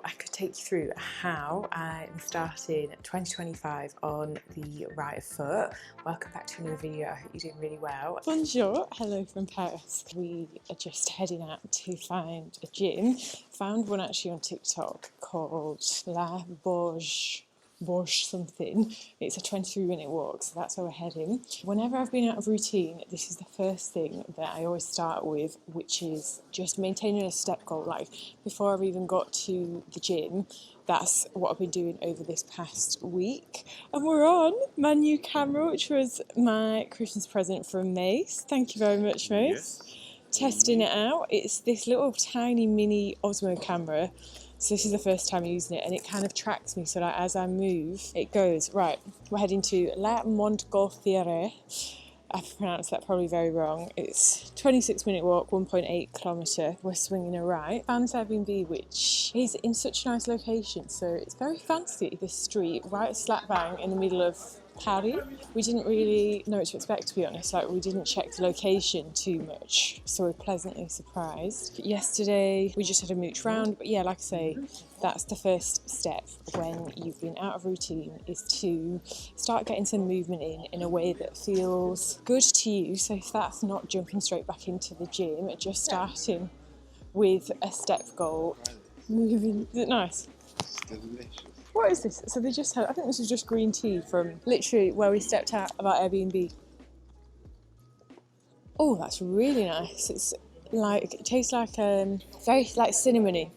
thought I could take you through how I'm starting 2025 on the right foot. Welcome back to another video. I hope you're doing really well. Bonjour, hello from Paris. We are just heading out to find a gym. Found one actually on TikTok called La Bourge something. It's a 23-minute walk, so that's where we're heading. Whenever I've been out of routine, this is the first thing that I always start with, which is just maintaining a step goal. Like before I've even got to the gym, that's what I've been doing over this past week. And we're on my new camera, which was my Christmas present from Mace. Thank you very much, Mace. Yes. Testing it out. It's this little tiny mini Osmo camera. So this is the first time using it, and it kind of tracks me, so that as I move, it goes. Right, we're heading to La Montgolfiere. I've pronounced that probably very wrong. It's 26-minute walk, 1.8 kilometre. We're swinging a right. Found this Airbnb, which is in such a nice location, so it's very fancy, this street, right slap bang in the middle of Paris. We didn't really know what to expect, to be honest. Like, we didn't check the location too much, so we're pleasantly surprised. Yesterday we just had a mooch round, but yeah, like I say, that's the first step when you've been out of routine, is to start getting some movement in a way that feels good to you. So if that's not jumping straight back into the gym, just starting with a step goal, moving. Is it nice? It's delicious. What is this? So they just had, I think this was just green tea from literally where we stepped out of our Airbnb. Oh, that's really nice. It's like, it tastes like very like cinnamony.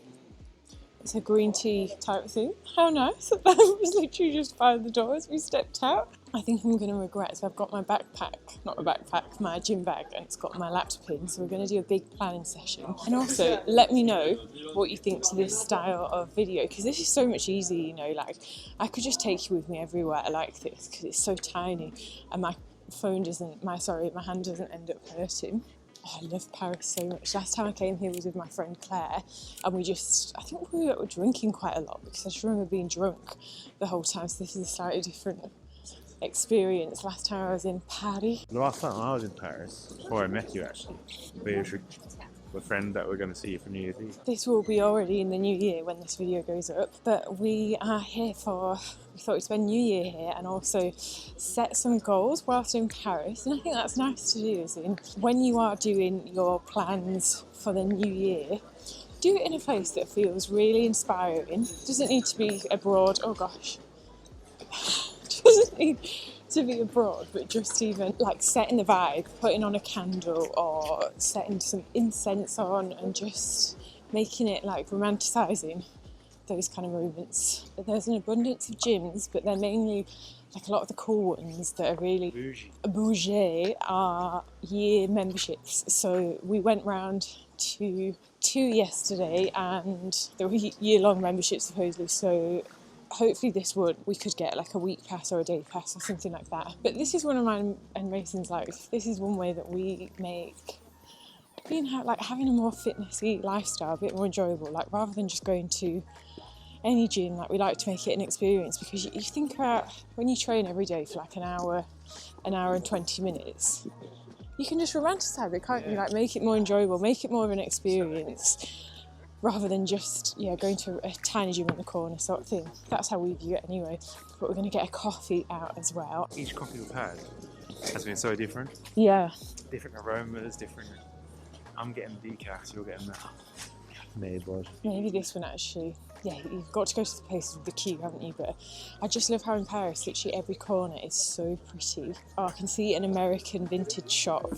It's a green tea type thing. How nice. That was literally just by the door as we stepped out. I think I'm going to regret, so I've got my backpack, not my backpack, my gym bag, and it's got my laptop in, so we're going to do a big planning session. And also, let me know what you think to this style of video, because this is so much easier, you know, like, I could just take you with me everywhere like this, because it's so tiny, and my hand doesn't end up hurting. Oh, I love Paris so much. Last time I came here was with my friend Claire, and I think we were drinking quite a lot, because I just remember being drunk the whole time, so this is a slightly different experience. Last time I was in Paris. The last time I was in Paris, before I met you actually, we were a friend that we're going to see for New Year's Eve. This will be already in the new year when this video goes up, but we are here we thought we'd spend New Year here and also set some goals whilst in Paris, and I think that's nice to do, as in when you are doing your plans for the new year, do it in a place that feels really inspiring. Doesn't need to be abroad, oh gosh. Doesn't need to be abroad, but just even like setting the vibe, putting on a candle or setting some incense on and just making it like romanticising those kind of moments. There's an abundance of gyms, but they're mainly like a lot of the cool ones that are really bougie are year memberships. So we went round to 2 yesterday, and they were year-long memberships supposedly, so hopefully this we could get like a week pass or a day pass or something like that. But this is one of mine and Mason's, like, this is one way that we make having a more fitnessy lifestyle a bit more enjoyable. Like, rather than just going to any gym, like, we like to make it an experience, because you think about when you train every day for like an hour and 20 minutes, you can just romanticize it, can't you? Like, make it more enjoyable, make it more of an experience, rather than just, going to a tiny gym in the corner sort of thing. That's how we view it anyway. But we're going to get a coffee out as well. Each coffee we've had has been so different. Yeah. Different aromas, different... I'm getting decaf, you're getting the made one. Maybe this one actually. Yeah, you've got to go to the place with the queue, haven't you? But I just love how in Paris, literally every corner is so pretty. Oh, I can see an American vintage shop,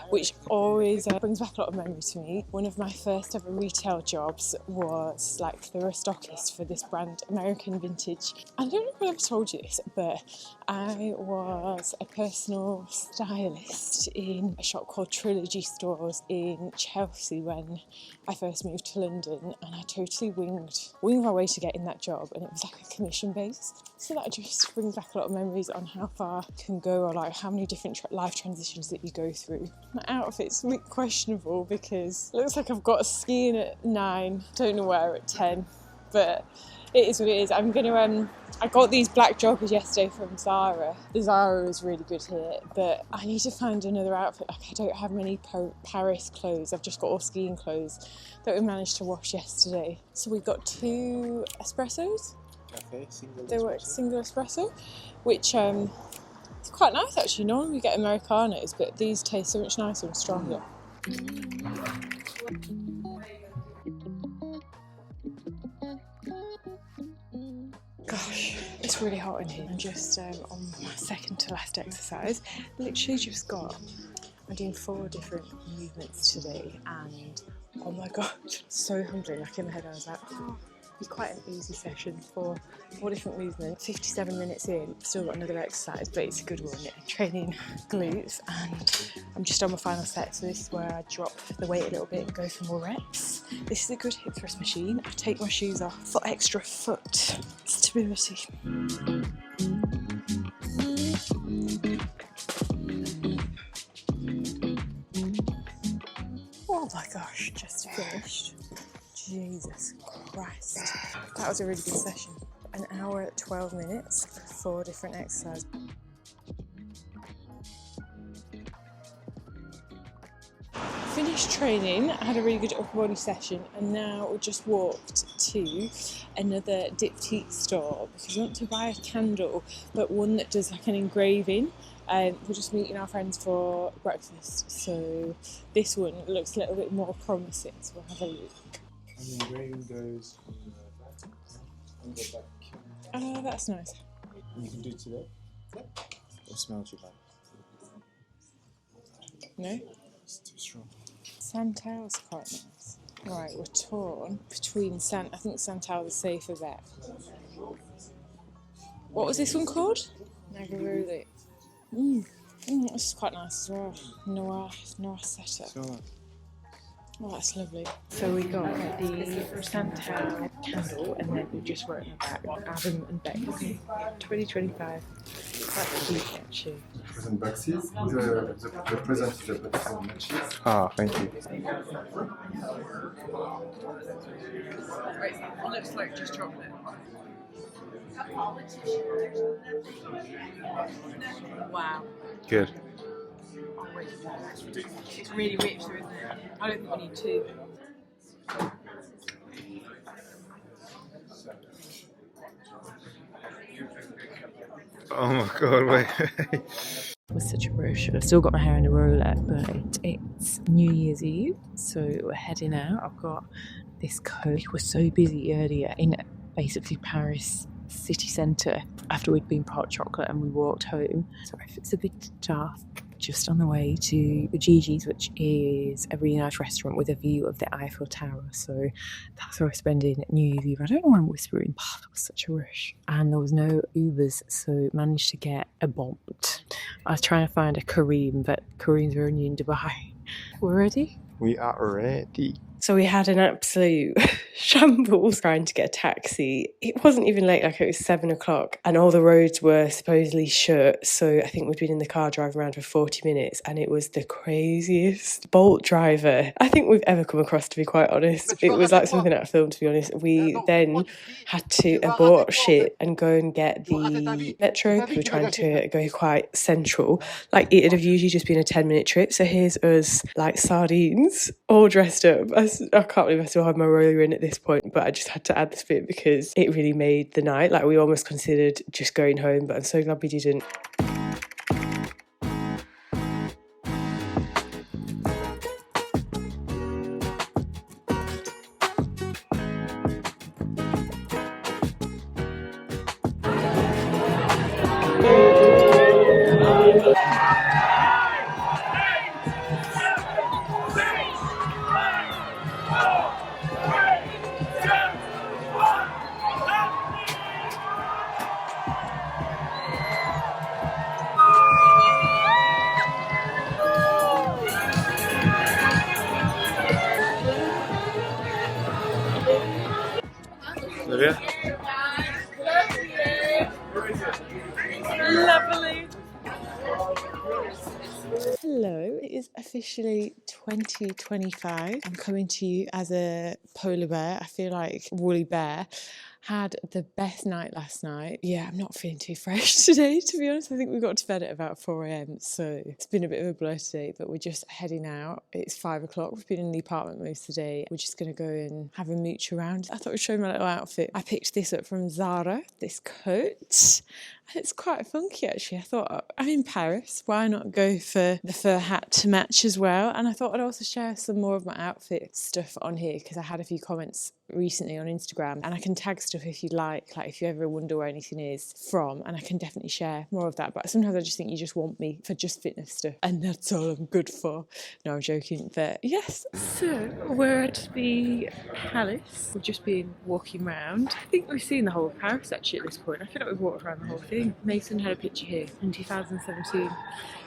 which always brings back a lot of memories to me. One of my first ever retail jobs was like, they were a stockist for this brand, American Vintage. I don't know if I've ever told you this, but I was a personal stylist in a shop called Trilogy Stores in Chelsea when I first moved to London, and I totally winged my way to get in that job, and it was like a commission base. So that just brings back a lot of memories on how far you can go, or like how many different life transitions that you go through. My outfit's a bit questionable because it looks like I've got skiing at 9, don't know where at 10. but it is what it is. I'm gonna I got these black joggers yesterday from Zara. The Zara is really good here, but I need to find another outfit. Like, I don't have many Paris clothes. I've just got all skiing clothes that we managed to wash yesterday. So we got 2 espressos. Cafe, single They were single espresso, which it's quite nice actually. Normally we get Americanos, but these taste so much nicer and stronger. Gosh, it's really hot in here. I'm just on my second to last exercise. Literally just I'm doing 4 different movements today, and oh my god, so hungry. Like in my head I was like, oh, it'll be quite an easy session for 4 different movements. 57 minutes in, still got another exercise, but it's a good one. Training glutes, and I'm just on my final set, so this is where I drop the weight a little bit and go for more reps. This is a good hip thrust machine. I take my shoes off for extra foot stability. Oh my gosh, just finished. Jesus Christ. That was a really good session. An hour, 12 minutes for 4 different exercises. Finished training, I had a really good upper body session, and now we just walked to another diptyque store because we want to buy a candle, but one that does like an engraving. We're just meeting our friends for breakfast, so this one looks a little bit more promising, so we'll have a look. And the engraving goes on the back. Oh, that's nice. And you can do it today? Yeah. What smell do you like? No? It's too strong. Santal's quite nice. Right, we're torn between I think Santal is safer bet. What was this one called? Nagaruli. This is quite nice as well. Noir setter. So, Oh, that's lovely. So we got the Santal candle, and then we just wrote on the back Adam and Beck 2025. Quite cute actually. Present boxes. The present is a button matches. ah, thank you. It looks like just chocolate. Wow. Good. It's really rich though, isn't it? I don't think we need 2. Oh my god, wait. It was such a rush. I've still got my hair in a roller, but it's New Year's Eve, so we're heading out. I've got this coat. We were so busy earlier in basically Paris city centre after we'd been for hot chocolate, and we walked home. Sorry if it's a bit dark. Just on the way to Gigi's, which is a really nice restaurant with a view of the Eiffel Tower. So that's where we're spending New Year's Eve. I don't know why I'm whispering. Oh, that was such a rush. And there was no Ubers, so managed to get a Bolt. I was trying to find a Kareem, but Kareems are only in Dubai. We're ready? We are ready. So we had an absolute shambles trying to get a taxi. It wasn't even late, like it was 7 o'clock, and all the roads were supposedly shut. So I think we'd been in the car driving around for 40 minutes, and it was the craziest Bolt driver I think we've ever come across, to be quite honest. It was like something out of film, to be honest. We then had to abort shit and go and get the metro because we're trying to go quite central. Like, it'd have usually just been a 10-minute trip. So here's us like sardines, all dressed up. I can't believe I still have my roller in at this point, but I just had to add this bit because it really made the night. Like, we almost considered just going home, but I'm so glad we didn't. Olivia? Lovely. Hello, it is officially 2025. I'm coming to you as a polar bear. I feel like woolly bear. Had the best night last night. Yeah, I'm not feeling too fresh today, to be honest. I think we got to bed at about 4 a.m, so it's been a bit of a blur today, but we're just heading out. It's 5 o'clock. We've been in the apartment most of the day. We're just going to go and have a mooch around. I thought I'd show you my little outfit. I picked this up from Zara, this coat. It's quite funky, actually. I thought, I'm in Paris, why not go for the fur hat to match as well? And I thought I'd also share some more of my outfit stuff on here, because I had a few comments recently on Instagram, and I can tag stuff if you'd like if you ever wonder where anything is from, and I can definitely share more of that. But sometimes I just think you just want me for just fitness stuff, and that's all I'm good for. No, I'm joking, but yes. So we're at the palace. We've just been walking around. I think we've seen the whole of Paris actually at this point. I feel like we've walked around the whole thing. Mason had a picture here in 2017,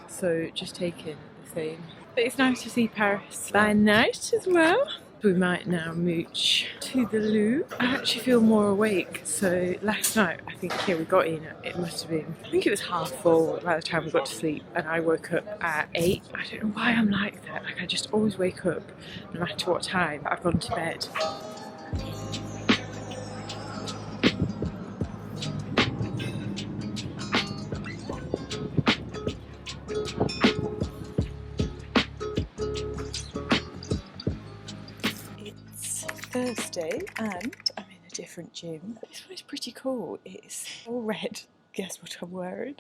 so just taking the same. But it's nice to see Paris by night as well. We might now mooch to the Louvre. I actually feel more awake. So last night, I think we got in, it must have been, I think it was 4:30 by the time we got to sleep, and I woke up at 8. I don't know why I'm like that. I just always wake up no matter what time I've gone to bed. Thursday and I'm in a different gym. This one is pretty cool. It's all red. Guess what I'm wearing?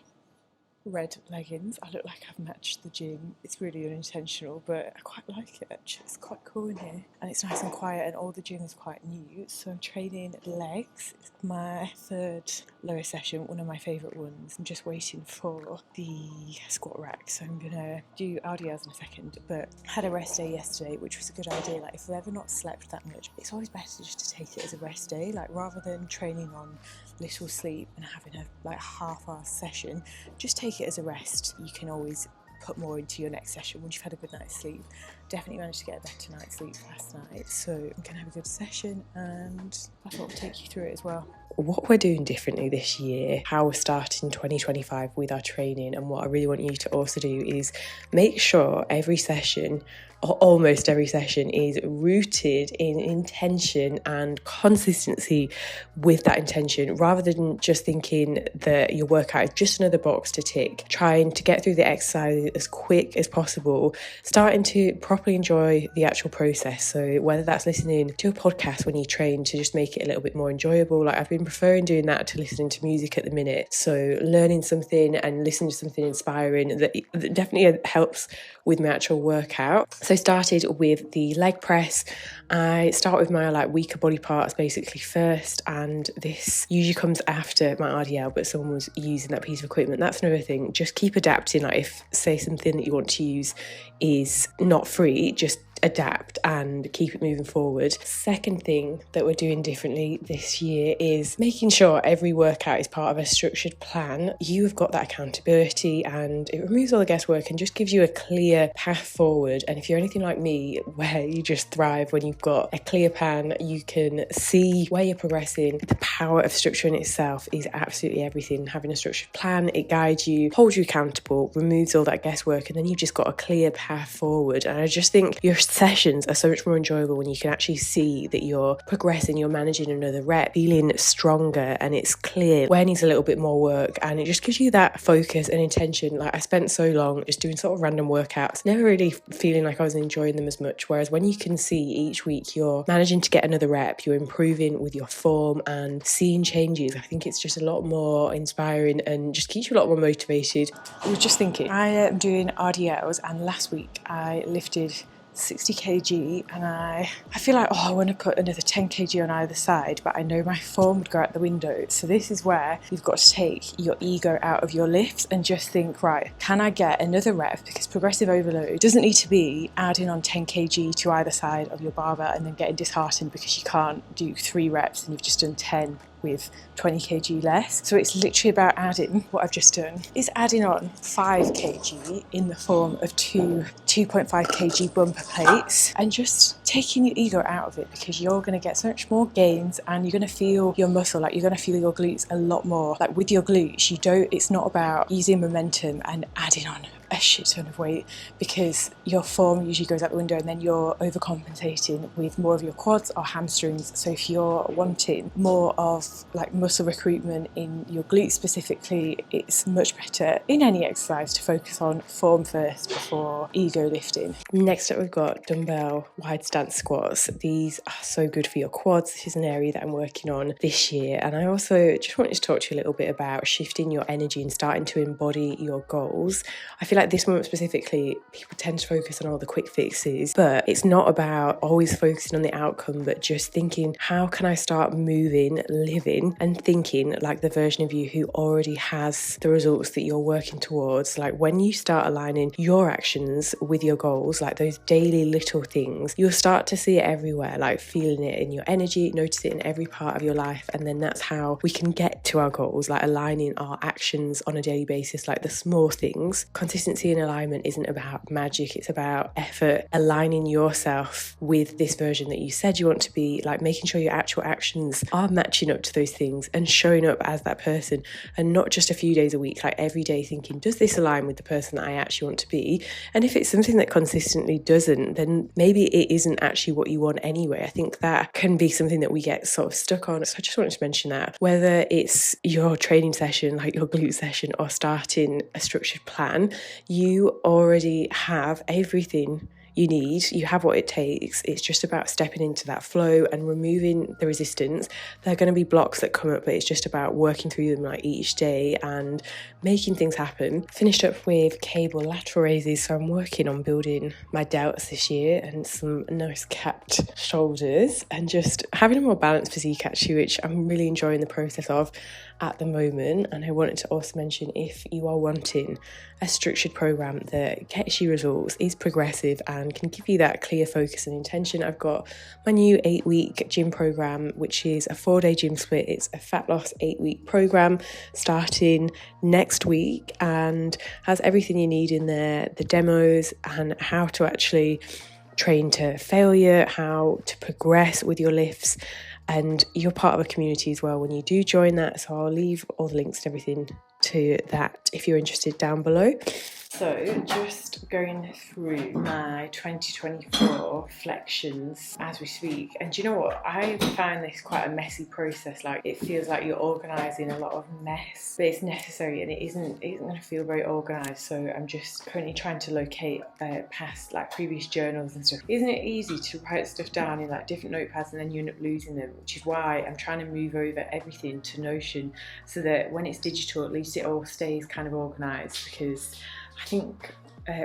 Red leggings. I look like I've matched the gym. It's really unintentional, but I quite like it actually. It's quite cool in here, and it's nice and quiet, and all the gym is quite new. So I'm training legs. It's my third lower session, one of my favourite ones. I'm just waiting for the squat rack, so I'm gonna do RDLs in a second. But I had a rest day yesterday, which was a good idea. Like, if we've ever not slept that much, it's always better just to take it as a rest day, like rather than training on little sleep and having a half-hour session. Just take it as a rest. You can always put more into your next session once you've had a good night's sleep. Definitely managed to get a better night's sleep last night, so I'm gonna have a good session, and I thought I'd take you through it as well. What we're doing differently this year, how we're starting 2025 with our training, and what I really want you to also do is make sure every session, or almost every session, is rooted in intention and consistency with that intention, rather than just thinking that your workout is just another box to tick. Trying to get through the exercise as quick as possible, starting to properly enjoy the actual process. So whether that's listening to a podcast when you train to just make it a little bit more enjoyable, like I've been preferring doing that to listening to music at the minute. So learning something and listening to something inspiring that definitely helps with my actual workout. So I started with the leg press. I start with my weaker body parts basically first, and this usually comes after my RDL, but someone was using that piece of equipment. That's another thing. Just keep adapting. Like, if say something that you want to use is not free, just adapt and keep it moving forward. Second thing that we're doing differently this year is making sure every workout is part of a structured plan. You have got that accountability, and it removes all the guesswork and just gives you a clear path forward. And if you're anything like me, where you just thrive when you've got a clear plan, you can see where you're progressing. The power of structure in itself is absolutely everything. Having a structured plan, it guides you, holds you accountable, removes all that guesswork, and then you've just got a clear path forward. And I just think your sessions are so much more enjoyable when you can actually see that you're progressing, you're managing another rep, feeling stronger, and it's clear where needs a little bit more work, and it just gives you that focus and intention. Like, I spent so long just doing sort of random workouts, never really feeling like I was enjoying them as much, whereas when you can see each week you're managing to get another rep, you're improving with your form and seeing changes, I think it's just a lot more inspiring and just keeps you a lot more motivated. I was just thinking, I am doing RDLs, and last week I lifted 60 kg, and I feel like, I want to put another 10 kg on either side, but I know my form would go out the window. So this is where you've got to take your ego out of your lifts and just think, right, can I get another rep? Because progressive overload doesn't need to be adding on 10 kg to either side of your barbell and then getting disheartened because you can't do 3 reps and you've just done 10 with 20 kg less. So it's literally about adding, what I've just done is adding on 5 kg in the form of 2.5 kg bumper plates, and just taking your ego out of it, because you're going to get so much more gains, and you're going to feel your muscle, like you're going to feel your glutes a lot more. Like with your glutes, it's not about using momentum and adding on a shit ton of weight, because your form usually goes out the window and then you're overcompensating with more of your quads or hamstrings. So if you're wanting more of like muscle recruitment in your glutes specifically, it's much better in any exercise to focus on form first before ego lifting. Next up, we've got dumbbell wide stance squats. These are so good for your quads. This is an area that I'm working on this year, and I also just wanted to talk to you a little bit about shifting your energy and starting to embody your goals. I feel like this moment specifically, people tend to focus on all the quick fixes, but it's not about always focusing on the outcome, but just thinking, how can I start moving, living and thinking like the version of you who already has the results that you're working towards. Like when you start aligning your actions with your goals, like those daily little things, you'll start to see it everywhere, like feeling it in your energy, notice it in every part of your life. And then that's how we can get to our goals, like aligning our actions on a daily basis, like the small things. Consistency and alignment isn't about magic, it's about effort, aligning yourself with this version that you said you want to be, like making sure your actual actions are matching up to those things and showing up as that person, and not just a few days a week, like every day thinking, does this align with the person that I actually want to be? And if it's something that consistently doesn't, then maybe it isn't actually what you want anyway. I think that can be something that we get sort of stuck on. So I just wanted to mention that, whether it's your training session, like your glute session, or starting a structured plan, you already have everything you need, you have what it takes. It's just about stepping into that flow and removing the resistance. There are going to be blocks that come up, but it's just about working through them like each day and making things happen. Finished up with cable lateral raises, so I'm working on building my delts this year and some nice capped shoulders and just having a more balanced physique actually, which I'm really enjoying the process of at the moment. And I wanted to also mention, if you are wanting a structured program that gets you results, is progressive and can give you that clear focus and intention, I've got my new 8-week gym program, which is a 4-day gym split. It's a fat loss 8-week program starting next week and has everything you need in there, the demos and how to actually train to failure, how to progress with your lifts. And you're part of a community as well when you do join that, so I'll leave all the links and everything to that if you're interested down below. So just going through my 2024 flexions as we speak, and do you know what, I find this quite a messy process. Like it feels like you're organising a lot of mess, but it's necessary and it isn't going to feel very organised. So I'm just currently trying to locate past like previous journals and stuff. Isn't it easy to write stuff down in like different notepads and then you end up losing them, which is why I'm trying to move over everything to Notion so that when it's digital at least it all stays kind of organised, because I think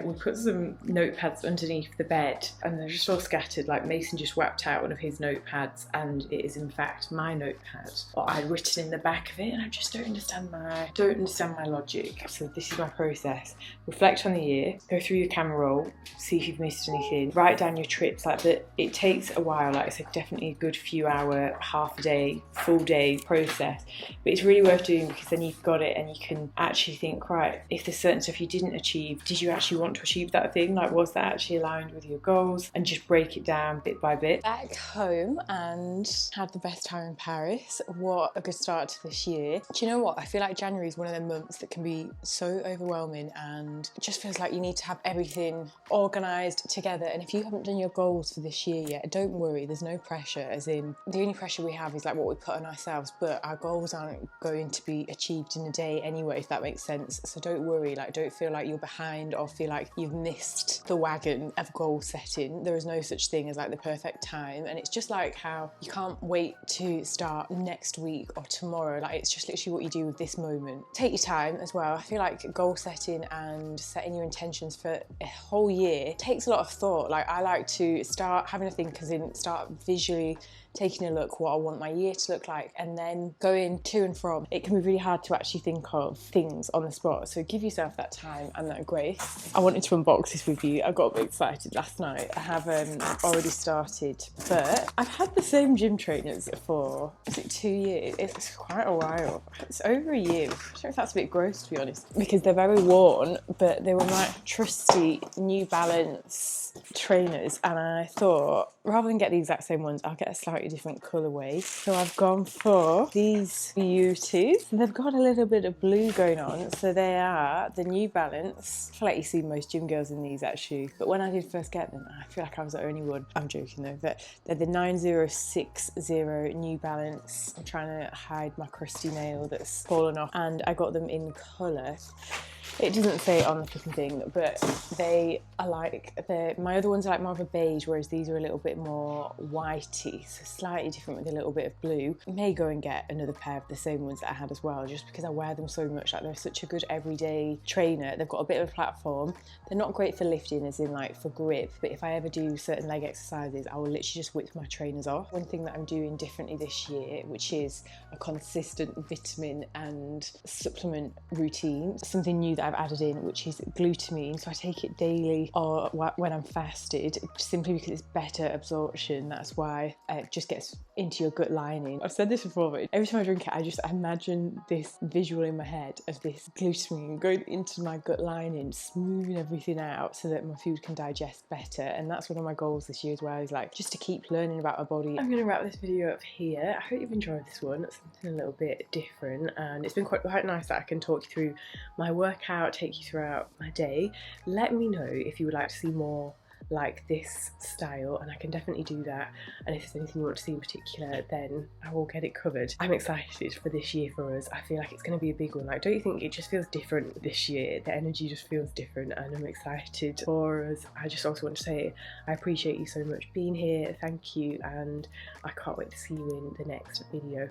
we put some notepads underneath the bed and they're just all scattered. Like Mason just whacked out one of his notepads and it is in fact my notepad, or I'd written in the back of it, and I just don't understand my logic. So this is my process. Reflect on the year, go through your camera roll, see if you've missed anything, write down your trips. Like that, it takes a while, like I said, definitely a good few hour, half a day, full day process, but it's really worth doing because then you've got it and you can actually think, right, if there's certain stuff you didn't achieve, did you actually want to achieve that thing? Like, was that actually aligned with your goals? And just break it down bit by bit. Back home and had the best time in Paris. What a good start to this year. Do you know what? I feel like January is one of them months that can be so overwhelming and it just feels like you need to have everything organised together. And if you haven't done your goals for this year yet, don't worry, there's no pressure. As in, the only pressure we have is like what we put on ourselves, but our goals aren't going to be achieved in a day anyway, if that makes sense. So don't worry, like don't feel like you're behind or feel like you've missed the wagon of goal setting. There is no such thing as like the perfect time, and it's just like how you can't wait to start next week or tomorrow. Like it's just literally what you do with this moment. Take your time as well. I feel like goal setting and setting your intentions for a whole year takes a lot of thought. Like I like to start having a think, as in start visually taking a look what I want my year to look like, and then going to and from. It can be really hard to actually think of things on the spot, so give yourself that time and that grace. I wanted to unbox this with you. I got a bit excited last night. I have already started, but I've had the same gym trainers for, is it 2 years? It's quite a while. It's over a year. I don't know if that's a bit gross to be honest, because they're very worn, but they were my trusty New Balance trainers, and I thought rather than get the exact same ones, I'll get a slightly slightly different colourway. So I've gone for these beauties. They've got a little bit of blue going on. So they are the New Balance. I feel like you see most gym girls in these actually, but when I did first get them, I feel like I was the only one. I'm joking though, but they're the 9060 New Balance. I'm trying to hide my crusty nail that's fallen off, and I got them in colour. It doesn't say it on the flipping thing, but they are like, my other ones are like more of a beige, whereas these are a little bit more whitey, so slightly different with a little bit of blue. I may go and get another pair of the same ones that I had as well, just because I wear them so much. Like, they're such a good everyday trainer. They've got a bit of a platform. They're not great for lifting, as in like for grip, but if I ever do certain leg exercises, I will literally just whip my trainers off. One thing that I'm doing differently this year, which is a consistent vitamin and supplement routine, something new that I've added in, which is glutamine. So I take it daily or when I'm fasted, simply because it's better absorption. That's why it just gets into your gut lining. I've said this before, but every time I drink it, I just imagine this visual in my head of this glutamine going into my gut lining, smoothing everything out so that my food can digest better. And that's one of my goals this year as well, is like just to keep learning about my body. I'm gonna wrap this video up here. I hope you've enjoyed this one. It's something a little bit different, and it's been quite nice that I can talk you through my workout, take you throughout my day. Let me know if you would like to see more like this style, and I can definitely do that. And if there's anything you want to see in particular, then I will get it covered. I'm excited for this year for us. I feel like it's going to be a big one. Like, don't you think it just feels different this year? The energy just feels different, and I'm excited for us. I just also want to say I appreciate you so much being here. Thank you, and I can't wait to see you in the next video.